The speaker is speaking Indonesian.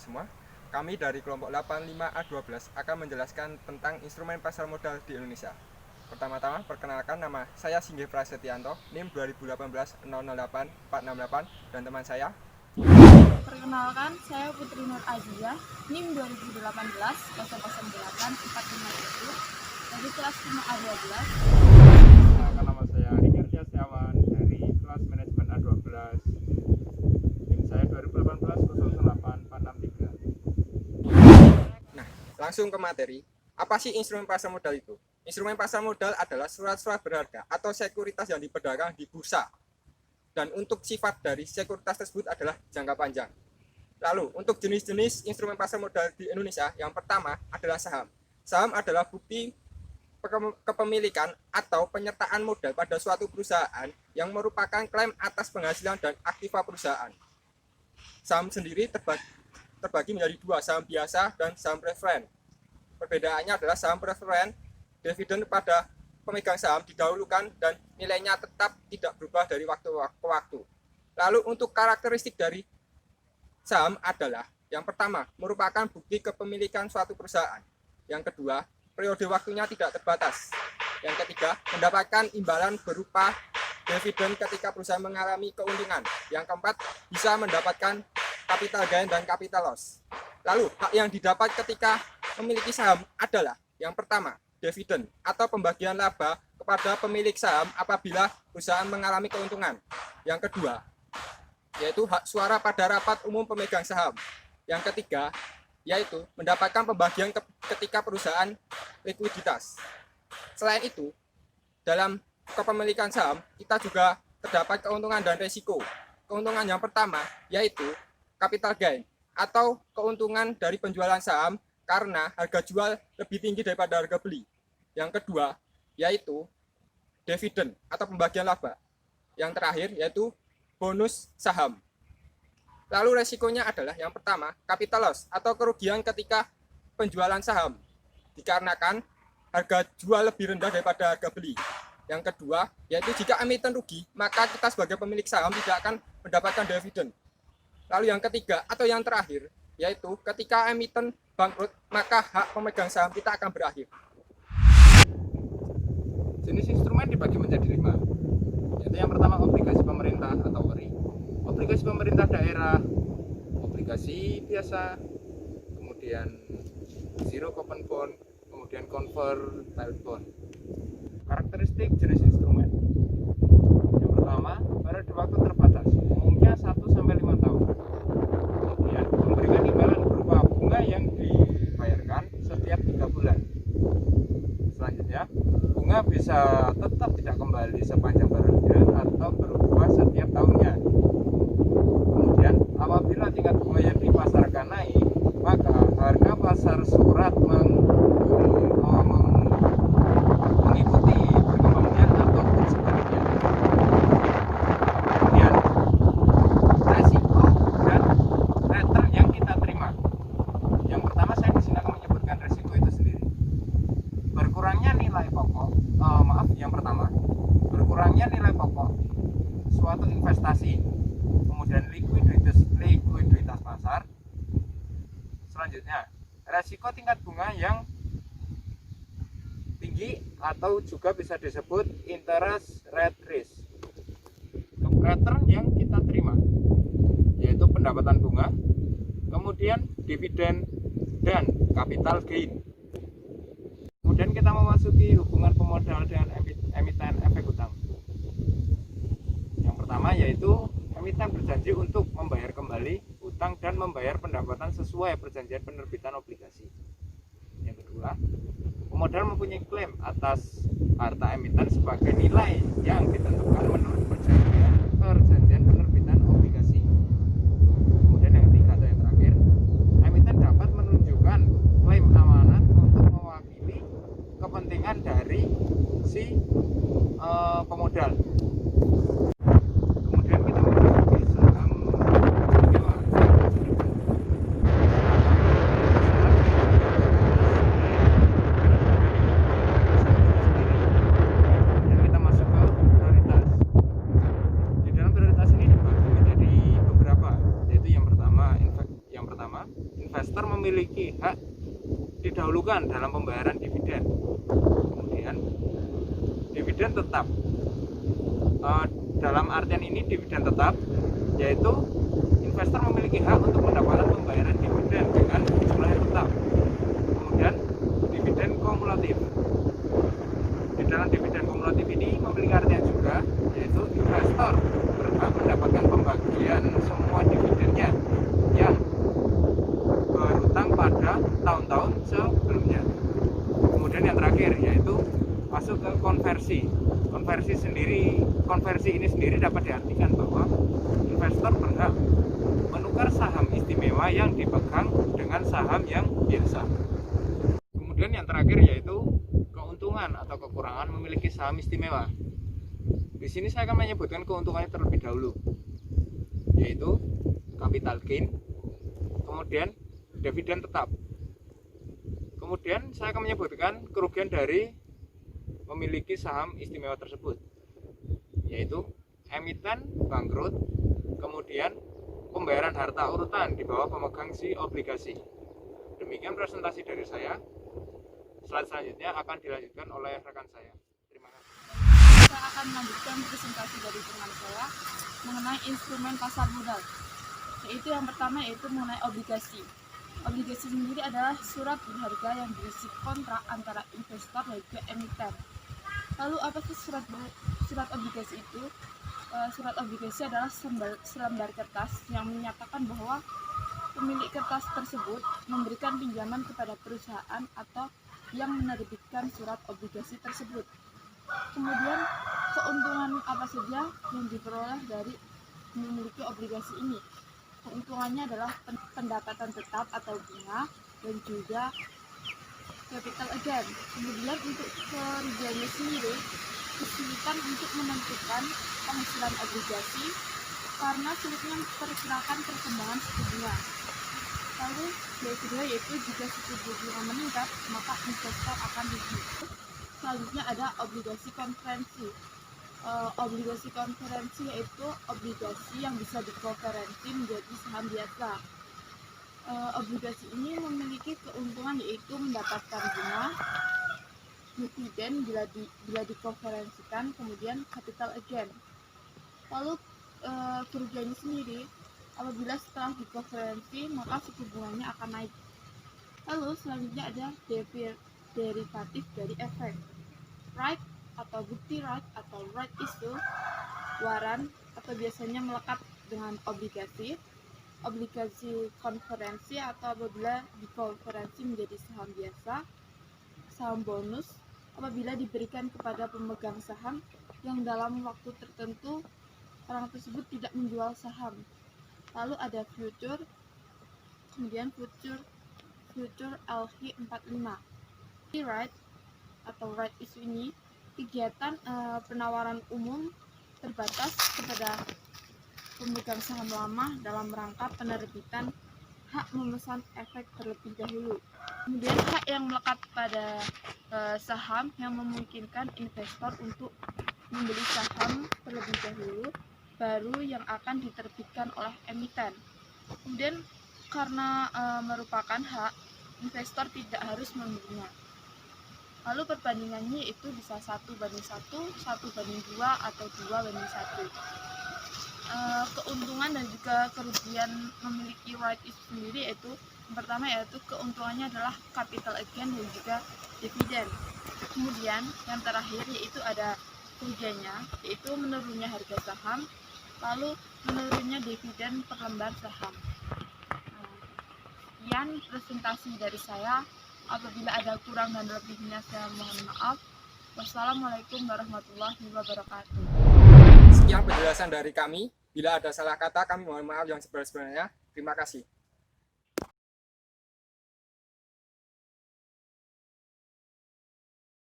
semua. Kami dari kelompok 85A12 akan menjelaskan tentang instrumen pasar modal di Indonesia. Pertama-tama, perkenalkan, nama saya Singgih Prasetyanto, NIM 2018-008468, dan teman saya. Perkenalkan, saya Putri Nur Adia, NIM 2018-008-457, dari kelas 5A12. Perkenalkan, nama saya Ringardia Setiawan dari kelas manajemen A12, NIM saya 2018-008-463. Nah, langsung ke materi. Apa sih instrumen pasar modal itu? Instrumen pasar modal adalah surat-surat berharga atau sekuritas yang diperdagangkan di bursa. Dan untuk sifat dari sekuritas tersebut adalah jangka panjang. Lalu, untuk jenis-jenis instrumen pasar modal di Indonesia, yang pertama adalah saham. Saham adalah bukti kepemilikan atau penyertaan modal pada suatu perusahaan yang merupakan klaim atas penghasilan dan aktiva perusahaan. Saham sendiri terbagi menjadi dua, saham biasa dan saham preferen. Perbedaannya adalah saham preferen, dividen pada pemegang saham didahulukan dan nilainya tetap tidak berubah dari waktu ke waktu. Lalu untuk karakteristik dari saham adalah, yang pertama, merupakan bukti kepemilikan suatu perusahaan. Yang kedua, periode waktunya tidak terbatas. Yang ketiga, mendapatkan imbalan berupa dividen ketika perusahaan mengalami keuntungan. Yang keempat, bisa mendapatkan capital gain dan capital loss. Lalu, hak yang didapat ketika memiliki saham adalah, yang pertama, dividen atau pembagian laba kepada pemilik saham apabila perusahaan mengalami keuntungan. Yang kedua, yaitu hak suara pada rapat umum pemegang saham. Yang ketiga, yaitu mendapatkan pembagian ketika perusahaan likuiditas. Selain itu, dalam kepemilikan saham, kita juga terdapat keuntungan dan resiko. Keuntungan yang pertama, yaitu capital gain atau keuntungan dari penjualan saham karena harga jual lebih tinggi daripada harga beli. Yang kedua, yaitu dividen atau pembagian laba. Yang terakhir, yaitu bonus saham. Lalu resikonya adalah, yang pertama, capital loss atau kerugian ketika penjualan saham dikarenakan harga jual lebih rendah daripada harga beli. Yang kedua, yaitu jika emiten rugi, maka kita sebagai pemilik saham tidak akan mendapatkan dividen. Lalu yang ketiga atau yang terakhir, yaitu ketika emiten bangkrut, maka hak pemegang saham kita akan berakhir. Jenis instrumen dibagi menjadi 5, yaitu yang pertama obligasi pemerintah atau ORI, obligasi pemerintah daerah, obligasi biasa, kemudian zero coupon bond, kemudian convertible bond. Karakteristik jenis instrumen, yang pertama, periode waktu terbatas, umumnya 1-5 tahun. Kemudian memberikan imbalan berupa bunga yang dibayarkan setiap 3 bulan. Selanjutnya, bunga bisa tetap tidak kembali sepanjang periode atau berubah setiap tahunnya. Kemudian, apabila tingkat bunga yang dipasarkan naik, maka harga pasar surat mengikuti perkembangannya atau sebaliknya. Kemudian, resiko dan return yang kita terima. Yang pertama, saya di sini akan menyebutkan resiko itu sendiri. Berkurangnya nilai pokok, berkurangnya nilai pokok suatu investasi, kemudian likuiditas pasar. Selanjutnya, resiko tingkat bunga yang tinggi atau juga bisa disebut interest rate risk. Return yang kita terima, yaitu pendapatan bunga, kemudian dividen dan capital gain. Kemudian kita memasuki hubungan pemodal dengan emiten efek hutang. Yang pertama yaitu emiten berjanji untuk membayar kembali hutang dan membayar pendapatan sesuai perjanjian penerbitan obligasi. Yang kedua, pemodal mempunyai klaim atas harta emiten sebagai nilai yang ditentukan menurut perjanjian penerbitan obligasi. Kemudian yang ketiga atau yang terakhir, emiten dapat menunjukkan klaim amanat untuk mewakili kepentingan dari si pemodal. Kemudian kita memasuki saham ilegal. Dan kita masuk ke prioritas. Di dalam prioritas ini dibagi menjadi beberapa, yaitu yang pertama didahulukan dalam pembayaran dividen. Kemudian dividen tetap, dalam artian ini dividen tetap yaitu investor memiliki hak untuk mendapatkan pembayaran dividen dengan jumlah yang tetap. Kemudian dividen kumulatif, di dalam dividen kumulatif ini memiliki artian juga, yaitu investor berhak mendapatkan pembagian semua dividennya yang berhutang pada tahun-tahun sebelumnya. Kemudian yang terakhir yaitu masuk ke konversi. Konversi ini sendiri dapat diartikan bahwa investor berhak menukar saham istimewa yang dipegang dengan saham yang biasa. Kemudian yang terakhir yaitu keuntungan atau kekurangan memiliki saham istimewa. Di sini saya akan menyebutkan keuntungannya terlebih dahulu, yaitu capital gain, kemudian dividen tetap. Kemudian saya akan menyebutkan kerugian dari memiliki saham istimewa tersebut, yaitu emiten bangkrut, kemudian pembayaran harta urutan di bawah pemegang si obligasi. Demikian presentasi dari saya. Slide selanjutnya akan dilanjutkan oleh rekan saya. Terima kasih. Saya akan melanjutkan presentasi dari teman saya mengenai instrumen pasar modal. Yaitu yang pertama yaitu mengenai obligasi. Obligasi sendiri adalah surat berharga yang berisi kontrak antara investor dan juga emiten. Lalu apa sih surat obligasi itu? Surat obligasi adalah selembar kertas yang menyatakan bahwa pemilik kertas tersebut memberikan pinjaman kepada perusahaan atau yang menerbitkan surat obligasi tersebut. Kemudian keuntungan apa saja yang diperoleh dari memiliki obligasi ini? Keuntungannya adalah pendapatan tetap atau bunga dan juga capital gain. Kemudian untuk kerugiannya sendiri, kesulitan untuk menentukan penghasilan obligasi karena sulitnya memperkirakan perkembangan suku bunga. Lalu yang kedua yaitu jika suku bunga meningkat, maka investor akan rugi. Selanjutnya ada obligasi konferensi. Obligasi konferensi yaitu obligasi yang bisa dikonferensi menjadi saham biasa. Obligasi ini memiliki keuntungan yaitu mendapatkan bunga, dividen bila dikonferensikan, kemudian capital gain. Lalu kerugiannya sendiri, apabila setelah dikonferensi maka suku bunganya akan naik. Lalu selanjutnya ada derivatif dari efek. Right atau bukti right atau right issue, waran atau biasanya melekat dengan obligasi konferensi atau apabila dikonferensi menjadi saham biasa, saham bonus apabila diberikan kepada pemegang saham yang dalam waktu tertentu orang tersebut tidak menjual saham. Lalu ada future, kemudian future LH45. Right atau right issue ini kegiatan penawaran umum terbatas kepada pemegang saham lama dalam rangka penerbitan hak memesan efek terlebih dahulu. Kemudian hak yang melekat pada saham yang memungkinkan investor untuk membeli saham terlebih dahulu baru yang akan diterbitkan oleh emiten. Kemudian karena merupakan hak, investor tidak harus membelinya. Lalu perbandingannya itu bisa 1:1, 1:2, atau 2:1. Keuntungan dan juga kerugian memiliki right issue sendiri yaitu yang pertama yaitu keuntungannya adalah capital gain dan juga dividen. Kemudian yang terakhir yaitu ada kerugiannya yaitu menurunnya harga saham, lalu menurunnya dividen per lembar saham. Sekian presentasi dari saya. Apabila ada kurang dan lebihnya saya mohon maaf. Wassalamualaikum warahmatullahi wabarakatuh. Sekian penjelasan dari kami. Bila ada salah kata, kami mohon maaf yang sebenarnya. Terima kasih.